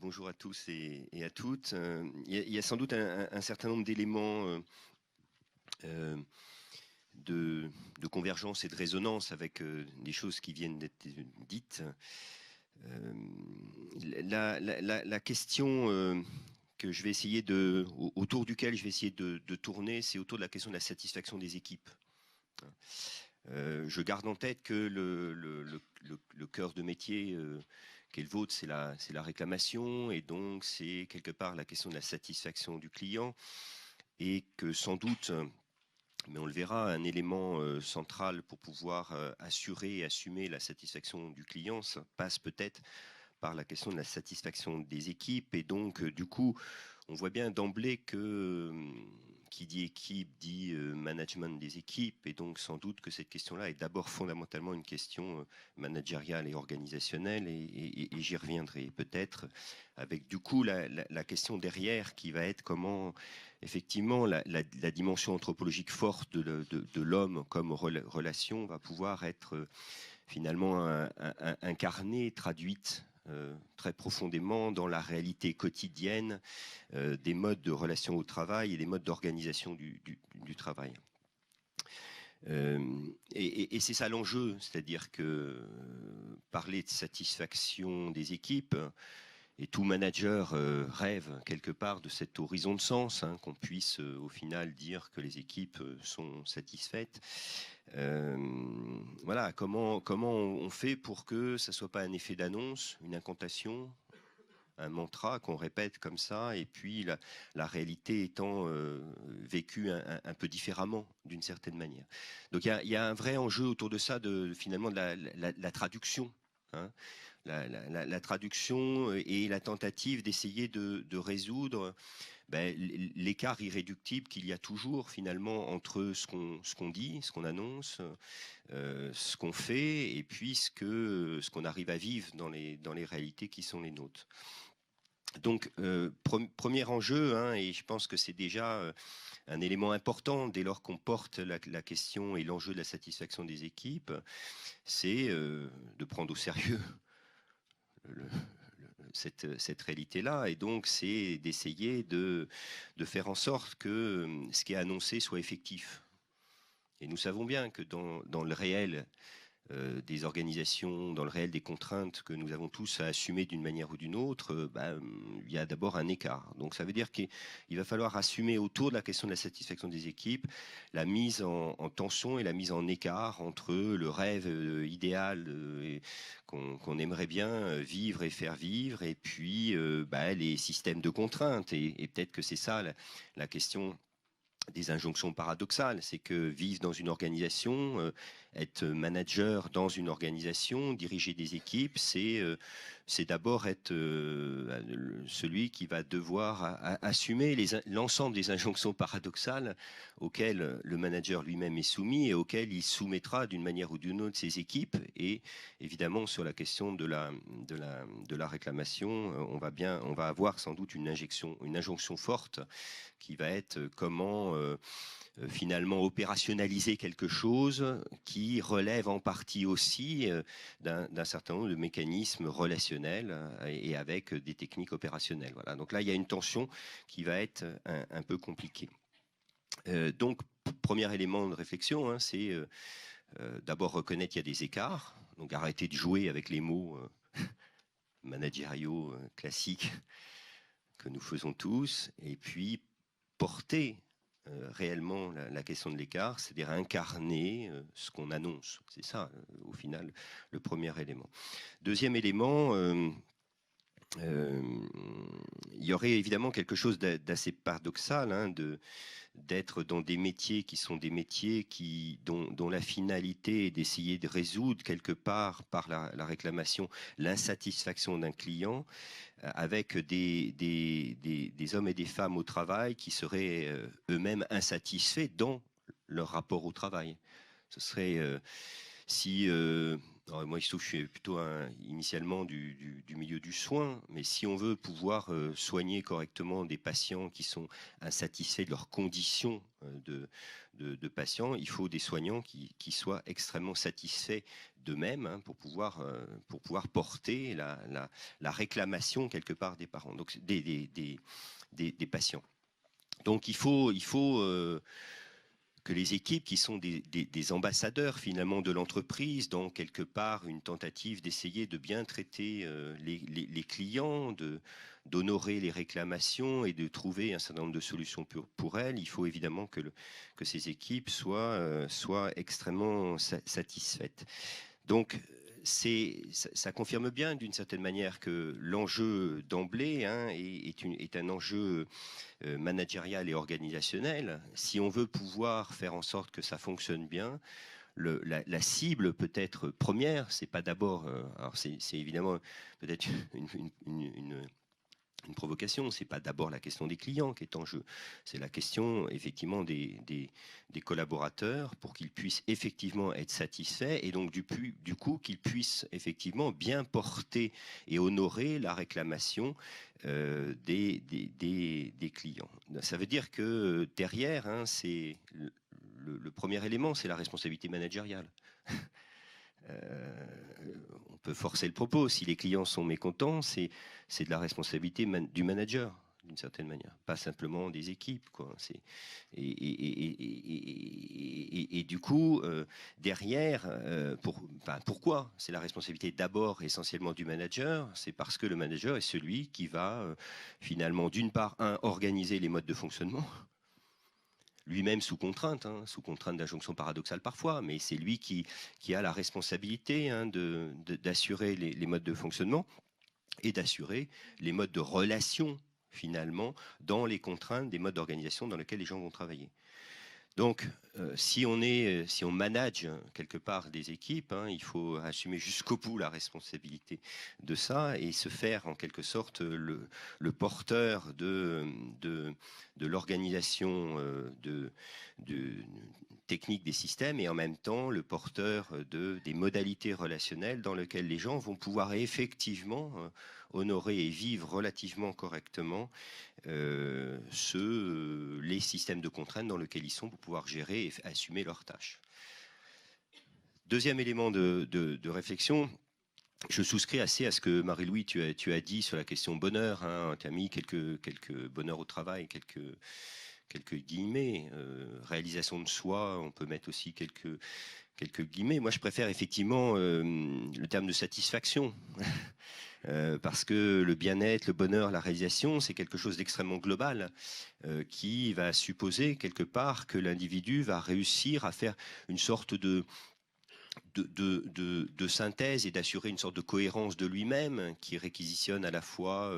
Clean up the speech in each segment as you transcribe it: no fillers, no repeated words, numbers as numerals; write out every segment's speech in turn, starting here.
bonjour à tous et à toutes. Il y a sans doute un certain nombre d'éléments de convergence et de résonance avec des choses qui viennent d'être dites. La question que je vais essayer autour duquel je vais essayer de tourner, c'est autour de la question de la satisfaction des équipes. Je garde en tête que le cœur de métier qui est le vôtre, c'est la réclamation, et donc c'est quelque part la question de la satisfaction du client, et que sans doute, mais on le verra, un élément central pour pouvoir assurer et assumer la satisfaction du client, ça passe peut-être par la question de la satisfaction des équipes. Et donc, du coup, on voit bien d'emblée que qui dit équipe dit management des équipes, et donc sans doute que cette question-là est d'abord fondamentalement une question managériale et organisationnelle, et j'y reviendrai peut-être, avec du coup la question derrière qui va être comment effectivement la dimension anthropologique forte de l'homme comme relation va pouvoir être finalement incarnée, traduite très profondément dans la réalité quotidienne des modes de relation au travail et des modes d'organisation du travail. Et c'est ça l'enjeu, c'est-à-dire que parler de satisfaction des équipes, et tout manager rêve quelque part de cet horizon de sens, qu'on puisse au final dire que les équipes sont satisfaites. Voilà, comment on fait pour que ça soit pas un effet d'annonce, une incantation, un mantra qu'on répète comme ça, et puis la réalité étant vécue un peu différemment, d'une certaine manière. Donc il y a un vrai enjeu autour de ça, finalement de la traduction. La traduction et la tentative d'essayer de résoudre l'écart irréductible qu'il y a toujours finalement entre ce qu'on dit, ce qu'on annonce, ce qu'on fait, et puis ce qu'on arrive à vivre dans les réalités qui sont les nôtres. Donc, premier enjeu, et je pense que c'est déjà un élément important dès lors qu'on porte la question et l'enjeu de la satisfaction des équipes, c'est de prendre au sérieux cette réalité-là, et donc c'est d'essayer de faire en sorte que ce qui est annoncé soit effectif. Et nous savons bien que dans le réel des organisations, dans le réel des contraintes que nous avons tous à assumer d'une manière ou d'une autre, il y a d'abord un écart. Donc ça veut dire qu'il va falloir assumer autour de la question de la satisfaction des équipes la mise en tension et la mise en écart entre le rêve idéal qu'on aimerait bien vivre et faire vivre, et puis les systèmes de contraintes. Et peut-être que c'est ça la question des injonctions paradoxales, c'est que vivre dans une organisation, être manager dans une organisation, diriger des équipes, c'est d'abord être celui qui va devoir assumer l'ensemble des injonctions paradoxales auxquelles le manager lui-même est soumis et auxquelles il soumettra d'une manière ou d'une autre ses équipes. Et évidemment, sur la question de la réclamation, on va avoir sans doute une injonction forte qui va être comment finalement opérationnaliser quelque chose qui relève en partie aussi d'un certain nombre de mécanismes relationnels et avec des techniques opérationnelles. Voilà. Donc là, il y a une tension qui va être un peu compliquée. Donc, premier élément de réflexion, c'est d'abord reconnaître qu'il y a des écarts, donc arrêter de jouer avec les mots managériaux classiques que nous faisons tous, et puis porter réellement la question de l'écart, c'est-à-dire incarner ce qu'on annonce. C'est ça, au final, le premier élément. Deuxième élément, il y aurait évidemment quelque chose d'assez paradoxal, d'être dans des métiers qui sont des métiers dont la finalité est d'essayer de résoudre quelque part par la réclamation l'insatisfaction d'un client, avec des hommes et des femmes au travail qui seraient eux-mêmes insatisfaits dans leur rapport au travail. Ce serait si Alors, moi, il se trouve que je suis plutôt initialement du milieu du soin, mais si on veut pouvoir soigner correctement des patients qui sont insatisfaits de leurs conditions de patients, il faut des soignants qui soient extrêmement satisfaits d'eux-mêmes, hein, pour pouvoir porter la réclamation quelque part des parents, donc des patients. Donc il faut que les équipes qui sont des ambassadeurs finalement de l'entreprise, dans quelque part une tentative d'essayer de bien traiter les clients, d'honorer les réclamations et de trouver un certain nombre de solutions pour elles, il faut évidemment que ces équipes soient extrêmement satisfaites. Donc ça confirme bien d'une certaine manière que l'enjeu d'emblée, hein, est un enjeu managérial et organisationnel. Si on veut pouvoir faire en sorte que ça fonctionne bien, la cible peut-être première, c'est pas d'abord, alors c'est évidemment peut-être une provocation, c'est pas d'abord la question des clients qui est en jeu, c'est la question effectivement des collaborateurs pour qu'ils puissent effectivement être satisfaits et donc du coup qu'ils puissent effectivement bien porter et honorer la réclamation des clients. Ça veut dire que derrière, hein, c'est le premier élément, c'est la responsabilité managériale. On peut forcer le propos. Si les clients sont mécontents, c'est de la responsabilité du manager, d'une certaine manière, pas simplement des équipes, quoi. Et du coup, derrière, pourquoi c'est la responsabilité d'abord essentiellement du manager? C'est parce que le manager est celui qui va finalement, d'une part, organiser les modes de fonctionnement, lui-même sous contrainte d'injonction paradoxale parfois, mais c'est lui qui a la responsabilité, hein, d'assurer les modes de fonctionnement et d'assurer les modes de relation finalement dans les contraintes des modes d'organisation dans lesquels les gens vont travailler. Donc, si on manage quelque part des équipes, hein, il faut assumer jusqu'au bout la responsabilité de ça et se faire en quelque sorte le porteur de l'organisation technique des systèmes et en même temps le porteur des modalités relationnelles dans lesquelles les gens vont pouvoir effectivement honorer et vivre relativement correctement les systèmes de contraintes dans lesquels ils sont pour pouvoir gérer et assumer leurs tâches. Deuxième élément de réflexion, je souscris assez à ce que Marie-Louis, tu as dit sur la question bonheur, hein, tu as mis quelques bonheurs au travail, quelques guillemets, réalisation de soi, on peut mettre aussi quelques guillemets. Moi, je préfère effectivement le terme de satisfaction. Parce que le bien-être, le bonheur, la réalisation, c'est quelque chose d'extrêmement global qui va supposer quelque part que l'individu va réussir à faire une sorte de synthèse et d'assurer une sorte de cohérence de lui-même qui réquisitionne à la fois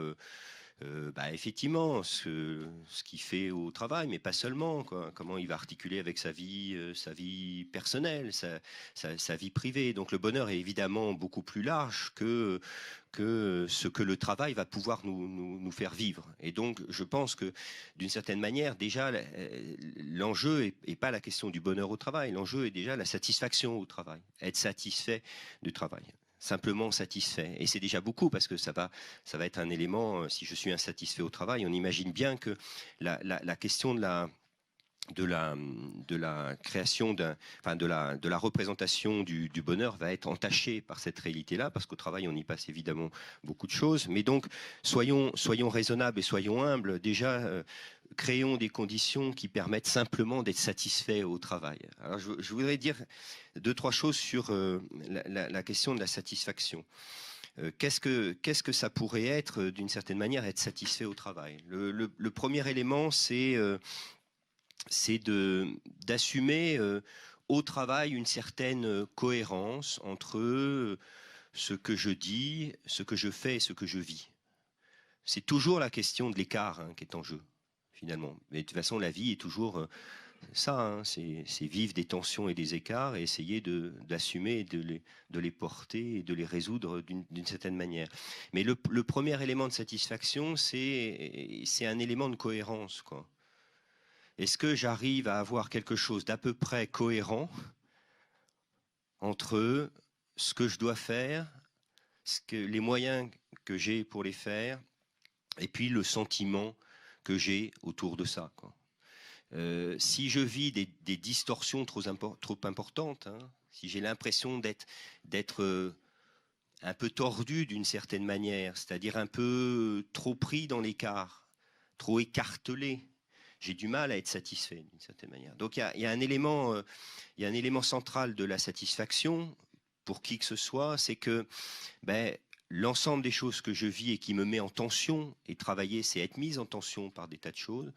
effectivement ce qu'il fait au travail, mais pas seulement, quoi. Comment il va articuler avec sa vie personnelle, sa vie privée. Donc le bonheur est évidemment beaucoup plus large que ce que le travail va pouvoir nous faire vivre. Et donc je pense que d'une certaine manière, déjà, l'enjeu est pas la question du bonheur au travail, l'enjeu est déjà la satisfaction au travail, être satisfait du travail. Simplement satisfait. Et c'est déjà beaucoup parce que ça va être un élément, si je suis insatisfait au travail, on imagine bien que la question de la création de la représentation du bonheur va être entachée par cette réalité-là, parce qu'au travail, on y passe évidemment beaucoup de choses. Mais donc, soyons raisonnables et soyons humbles. Déjà, créons des conditions qui permettent simplement d'être satisfaits au travail. Alors, je voudrais dire 2-3 choses sur la question de la satisfaction. Qu'est-ce que ça pourrait être, d'une certaine manière, être satisfait au travail? Le premier élément, c'est d'assumer au travail une certaine cohérence entre ce que je dis, ce que je fais et ce que je vis. C'est toujours la question de l'écart, hein, qui est en jeu, finalement. Mais de toute façon, la vie est toujours ça, hein, c'est vivre des tensions et des écarts et essayer d'assumer et de les porter et de les résoudre d'une certaine manière. Mais le premier élément de satisfaction, c'est un élément de cohérence, quoi. Est-ce que j'arrive à avoir quelque chose d'à peu près cohérent entre ce que je dois faire, les moyens que j'ai pour les faire, et puis le sentiment que j'ai autour de ça, quoi. Si je vis des distorsions trop importantes, hein, si j'ai l'impression d'être un peu tordu d'une certaine manière, c'est-à-dire un peu trop pris dans l'écart, trop écartelé, j'ai du mal à être satisfait d'une certaine manière. Donc il y a un élément central de la satisfaction pour qui que ce soit, c'est que l'ensemble des choses que je vis et qui me met en tension, et travailler, c'est être mis en tension par des tas de choses,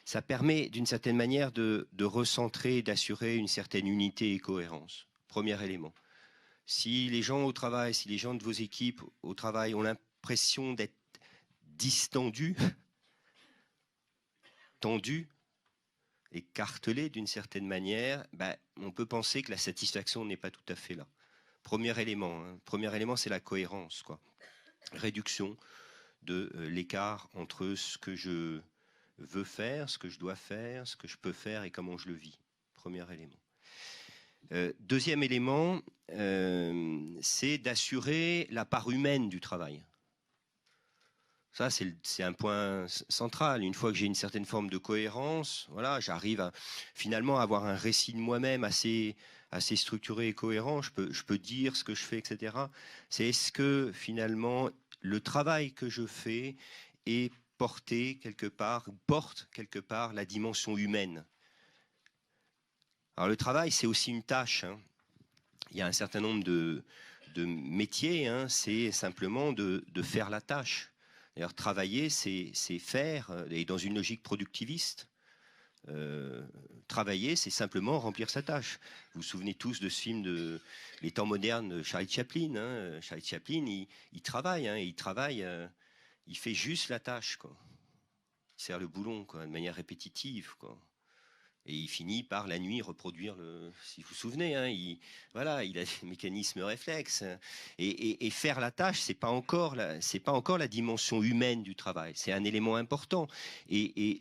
ça permet d'une certaine manière de recentrer, d'assurer une certaine unité et cohérence. Premier élément. Si les gens au travail, si les gens de vos équipes au travail ont l'impression d'être distendus, tendus, écartelés d'une certaine manière, on peut penser que la satisfaction n'est pas tout à fait là. Premier élément, c'est la cohérence, quoi. Réduction de l'écart entre ce que je veux faire, ce que je dois faire, ce que je peux faire et comment je le vis. Premier élément. Deuxième élément, c'est d'assurer la part humaine du travail. Ça, c'est un point central. Une fois que j'ai une certaine forme de cohérence, voilà, j'arrive à finalement avoir un récit de moi-même assez structuré et cohérent. Je peux dire ce que je fais, etc. C'est est-ce que finalement le travail que je fais est porte quelque part la dimension humaine. Alors le travail, c'est aussi une tâche, hein. Il y a un certain nombre de métiers, hein, c'est simplement de faire la tâche. D'ailleurs, travailler, c'est faire, et dans une logique productiviste, travailler, c'est simplement remplir sa tâche. Vous vous souvenez tous de ce film de Les temps modernes de Charlie Chaplin. Hein. Charlie Chaplin, il travaille, hein, il fait juste la tâche, quoi. Il serre le boulon, quoi, de manière répétitive, quoi. Et il finit par la nuit reproduire si vous vous souvenez, hein, il a des mécanismes réflexes. Et faire la tâche, c'est pas encore la dimension humaine du travail. C'est un élément important. Et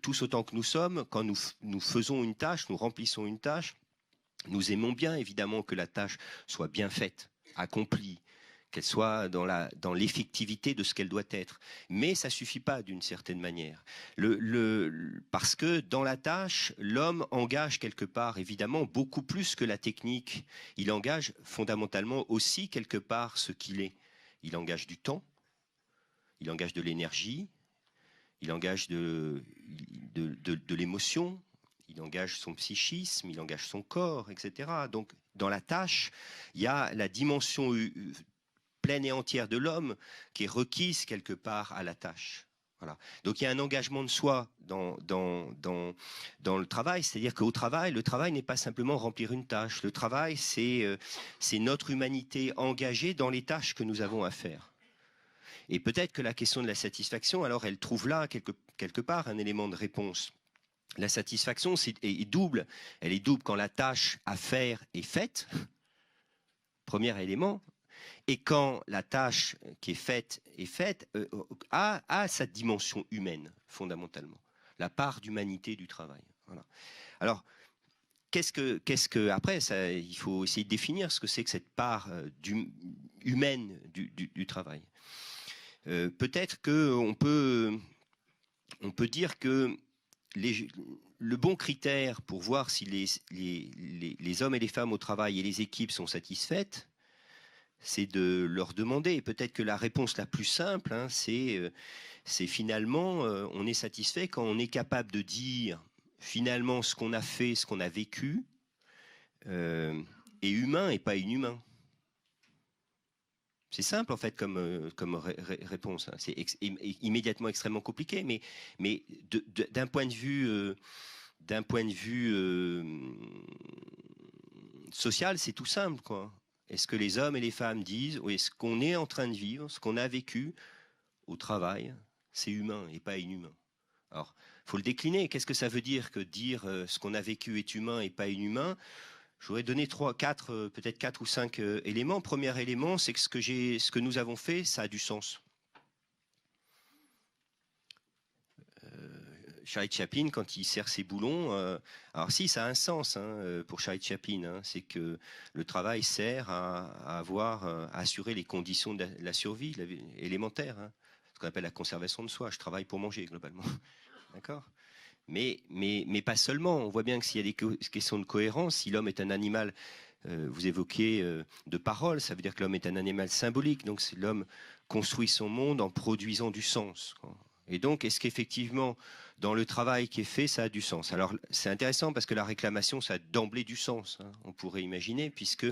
tous autant que nous sommes, quand nous faisons une tâche, nous remplissons une tâche, nous aimons bien évidemment que la tâche soit bien faite, accomplie, qu'elle soit dans l'effectivité de ce qu'elle doit être. Mais ça ne suffit pas d'une certaine manière. Parce que dans la tâche, l'homme engage quelque part, évidemment, beaucoup plus que la technique. Il engage fondamentalement aussi quelque part ce qu'il est. Il engage du temps, il engage de l'énergie, il engage de l'émotion, il engage son psychisme, il engage son corps, etc. Donc, dans la tâche, il y a la dimension pleine et entière de l'homme qui est requise quelque part à la tâche. Voilà. Donc il y a un engagement de soi dans le travail, c'est-à-dire qu'au travail, le travail n'est pas simplement remplir une tâche. Le travail, c'est notre humanité engagée dans les tâches que nous avons à faire. Et peut-être que la question de la satisfaction, alors elle trouve là quelque part un élément de réponse. La satisfaction est double. Elle est double quand la tâche à faire est faite, premier élément. Et quand la tâche qui est faite, a sa dimension humaine, fondamentalement. La part d'humanité du travail. Voilà. Alors, après, il faut essayer de définir ce que c'est que cette part humaine du travail. Peut-être qu'on peut dire que le bon critère pour voir si les hommes et les femmes au travail et les équipes sont satisfaites, c'est de leur demander. Et peut-être que la réponse la plus simple, hein, c'est finalement, on est satisfait quand on est capable de dire finalement ce qu'on a fait, ce qu'on a vécu, est humain et pas inhumain. C'est simple en fait comme réponse. Hein. C'est immédiatement extrêmement compliqué, mais d'un point de vue social, c'est tout simple, quoi. Est-ce que les hommes et les femmes disent, oui, ce qu'on est en train de vivre, ce qu'on a vécu au travail, c'est humain et pas inhumain. Alors, il faut le décliner. Qu'est-ce que ça veut dire que dire ce qu'on a vécu est humain et pas inhumain? Je voudrais donner peut-être 4 ou 5 éléments. Premier élément, c'est que ce que nous avons fait, ça a du sens. Charlie Chaplin, quand il serre ses boulons, alors si, ça a un sens pour Charlie Chaplin, c'est que le travail sert à assurer les conditions de la survie élémentaire, ce qu'on appelle la conservation de soi. Je travaille pour manger, globalement. D'accord ? Mais pas seulement. On voit bien que s'il y a des questions de cohérence, si l'homme est un animal, vous évoquez de parole, ça veut dire que l'homme est un animal symbolique, donc c'est l'homme construit son monde en produisant du sens. Et donc, est-ce qu'effectivement, dans le travail qui est fait, ça a du sens? Alors, c'est intéressant parce que la réclamation, ça a d'emblée du sens, on pourrait imaginer, puisque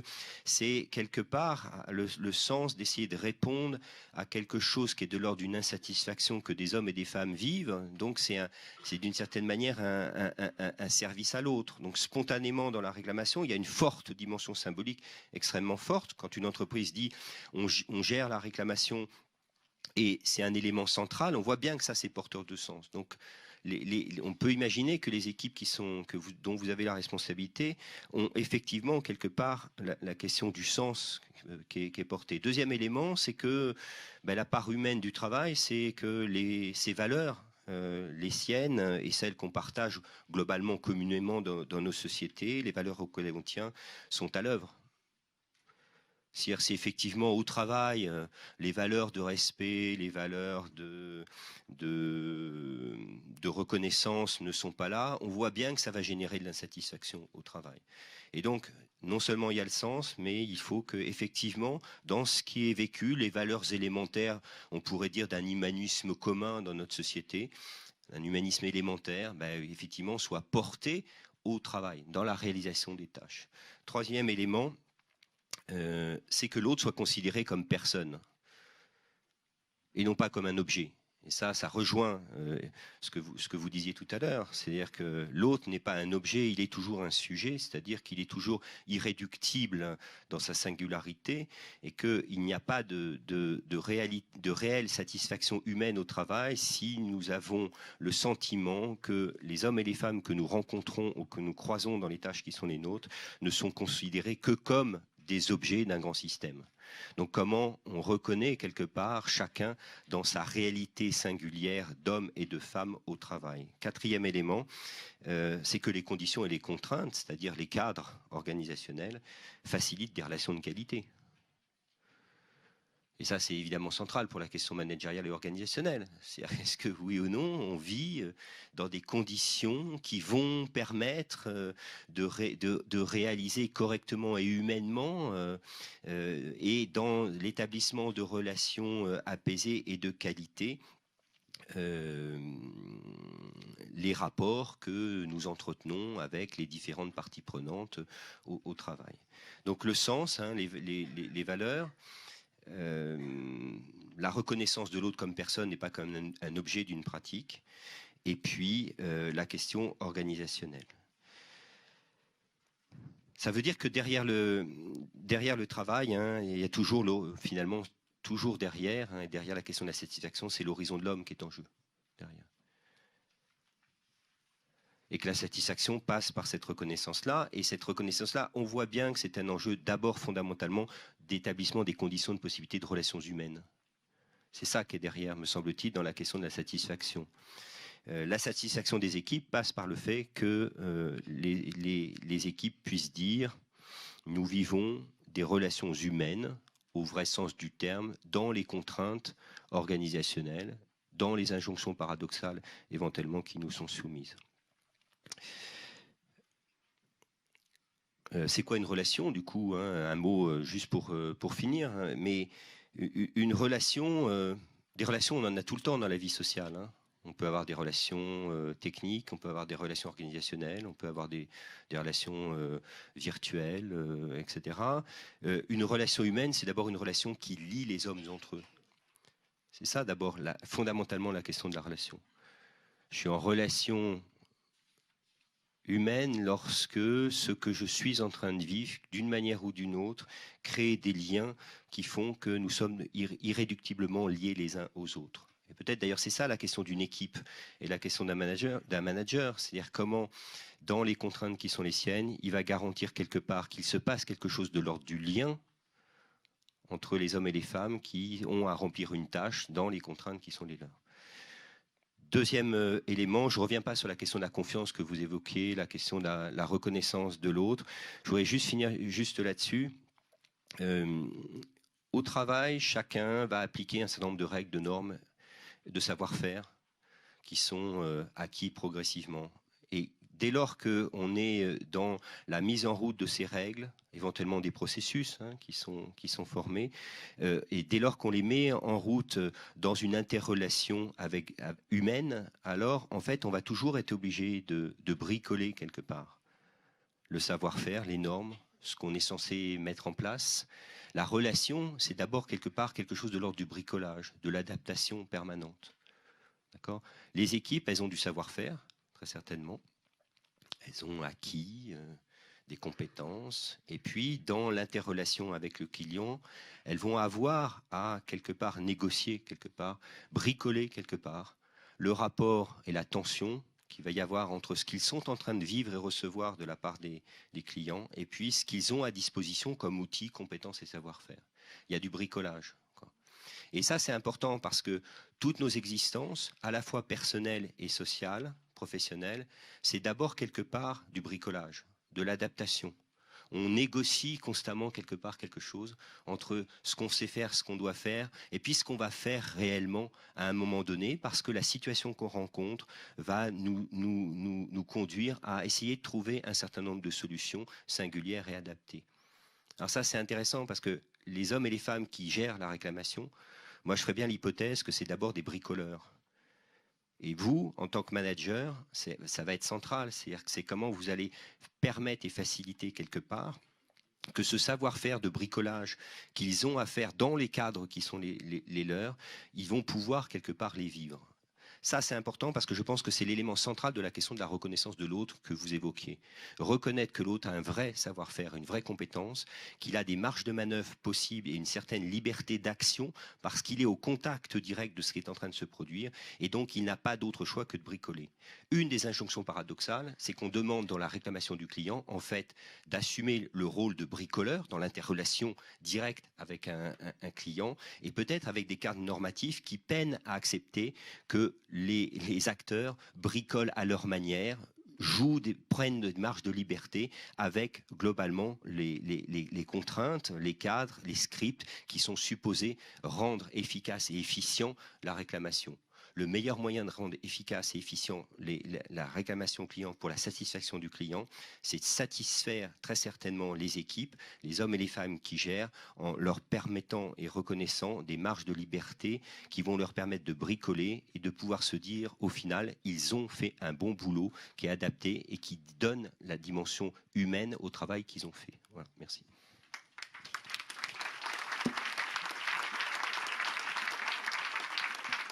c'est quelque part le sens d'essayer de répondre à quelque chose qui est de l'ordre d'une insatisfaction que des hommes et des femmes vivent. Donc, c'est d'une certaine manière un service à l'autre. Donc, spontanément, dans la réclamation, il y a une forte dimension symbolique extrêmement forte. Quand une entreprise dit on gère la réclamation, et c'est un élément central, on voit bien que ça, c'est porteur de sens. Donc, on peut imaginer que les équipes dont vous avez la responsabilité ont effectivement, quelque part, la question du sens qui est portée. Deuxième élément, c'est que la part humaine du travail, c'est que ces valeurs, les siennes et celles qu'on partage globalement, communément dans nos sociétés, les valeurs auxquelles on tient, sont à l'œuvre. C'est-à-dire, c'est effectivement au travail, les valeurs de respect, les valeurs de reconnaissance ne sont pas là. On voit bien que ça va générer de l'insatisfaction au travail. Et donc, non seulement il y a le sens, mais il faut que, effectivement, dans ce qui est vécu, les valeurs élémentaires, on pourrait dire d'un humanisme commun dans notre société, un humanisme élémentaire, effectivement, soient portés au travail, dans la réalisation des tâches. Troisième élément, c'est que l'autre soit considéré comme personne et non pas comme un objet. Et ça rejoint ce que vous disiez tout à l'heure, c'est-à-dire que l'autre n'est pas un objet, il est toujours un sujet, c'est-à-dire qu'il est toujours irréductible dans sa singularité et qu'il n'y a pas de réelle satisfaction humaine au travail si nous avons le sentiment que les hommes et les femmes que nous rencontrons ou que nous croisons dans les tâches qui sont les nôtres ne sont considérés que comme des objets d'un grand système. Donc comment on reconnaît quelque part chacun dans sa réalité singulière d'homme et de femme au travail. Quatrième élément, c'est que les conditions et les contraintes, c'est-à-dire les cadres organisationnels, facilitent des relations de qualité. Et ça, c'est évidemment central pour la question managériale et organisationnelle. Est-ce que oui ou non, on vit dans des conditions qui vont permettre de réaliser correctement et humainement et dans l'établissement de relations apaisées et de qualité les rapports que nous entretenons avec les différentes parties prenantes au travail. Donc le sens, les valeurs, la reconnaissance de l'autre comme personne n'est pas comme un objet d'une pratique, et puis la question organisationnelle. Ça veut dire que derrière le travail, il y a toujours finalement toujours derrière la question de la satisfaction, c'est l'horizon de l'homme qui est en jeu derrière. Et que la satisfaction passe par cette reconnaissance-là. Et cette reconnaissance-là, on voit bien que c'est un enjeu d'abord fondamentalement d'établissement des conditions de possibilité de relations humaines. C'est ça qui est derrière, me semble-t-il, dans la question de la satisfaction. La satisfaction des équipes passe par le fait que les équipes puissent dire « nous vivons des relations humaines au vrai sens du terme, dans les contraintes organisationnelles, dans les injonctions paradoxales éventuellement qui nous sont soumises ». C'est quoi une relation, du coup, un mot juste pour finir, mais une relation, des relations, on en a tout le temps dans la vie sociale. On peut avoir des relations techniques, on peut avoir des relations organisationnelles, on peut avoir des relations virtuelles, etc. Une relation humaine, c'est d'abord une relation qui lie les hommes entre eux. C'est ça d'abord, fondamentalement, la question de la relation. Je suis en relation humaine lorsque ce que je suis en train de vivre, d'une manière ou d'une autre, crée des liens qui font que nous sommes irréductiblement liés les uns aux autres. Et peut-être d'ailleurs c'est ça la question d'une équipe et la question d'un manager, c'est-à-dire comment, dans les contraintes qui sont les siennes, il va garantir quelque part qu'il se passe quelque chose de l'ordre du lien entre les hommes et les femmes qui ont à remplir une tâche dans les contraintes qui sont les leurs. Deuxième élément, je ne reviens pas sur la question de la confiance que vous évoquiez, la question de la reconnaissance de l'autre. Je voudrais juste finir juste là-dessus. Au travail, chacun va appliquer un certain nombre de règles, de normes, de savoir-faire qui sont acquis progressivement. Et dès lors qu'on est dans la mise en route de ces règles, éventuellement des processus qui sont formés, et dès lors qu'on les met en route dans une interrelation humaine, alors en fait on va toujours être obligé de bricoler quelque part le savoir-faire, les normes, ce qu'on est censé mettre en place. La relation, c'est d'abord quelque part quelque chose de l'ordre du bricolage, de l'adaptation permanente. D'accord ? Les équipes, elles ont du savoir-faire, très certainement. Elles ont acquis des compétences. Et puis, dans l'interrelation avec le client, elles vont avoir à, quelque part, négocier, quelque part, bricoler, quelque part, le rapport et la tension qu'il va y avoir entre ce qu'ils sont en train de vivre et recevoir de la part des clients et puis ce qu'ils ont à disposition comme outils, compétences et savoir-faire. Il y a du bricolage. Et ça, c'est important parce que toutes nos existences, à la fois personnelles et sociales, professionnelles, c'est d'abord quelque part du bricolage, de l'adaptation. On négocie constamment quelque part quelque chose entre ce qu'on sait faire, ce qu'on doit faire, et puis ce qu'on va faire réellement à un moment donné, parce que la situation qu'on rencontre va nous conduire à essayer de trouver un certain nombre de solutions singulières et adaptées. Alors ça, c'est intéressant parce que les hommes et les femmes qui gèrent la réclamation, moi, je ferais bien l'hypothèse que c'est d'abord des bricoleurs. Et vous, en tant que manager, ça va être central. C'est-à-dire que c'est comment vous allez permettre et faciliter quelque part que ce savoir-faire de bricolage qu'ils ont à faire dans les cadres qui sont les leurs, ils vont pouvoir quelque part les vivre. Ça, c'est important parce que je pense que c'est l'élément central de la question de la reconnaissance de l'autre que vous évoquiez. Reconnaître que l'autre a un vrai savoir-faire, une vraie compétence, qu'il a des marges de manœuvre possibles et une certaine liberté d'action parce qu'il est au contact direct de ce qui est en train de se produire et donc il n'a pas d'autre choix que de bricoler. Une des injonctions paradoxales, c'est qu'on demande dans la réclamation du client, en fait, d'assumer le rôle de bricoleur dans l'interrelation directe avec un client et peut-être avec des cadres normatifs qui peinent à accepter que les acteurs bricolent à leur manière, prennent des marges de liberté avec globalement les contraintes, les cadres, les scripts qui sont supposés rendre efficace et efficient la réclamation. Le meilleur moyen de rendre efficace et efficient la réclamation client pour la satisfaction du client, c'est de satisfaire très certainement les équipes, les hommes et les femmes qui gèrent, en leur permettant et reconnaissant des marges de liberté qui vont leur permettre de bricoler et de pouvoir se dire, au final, ils ont fait un bon boulot qui est adapté et qui donne la dimension humaine au travail qu'ils ont fait. Voilà, merci.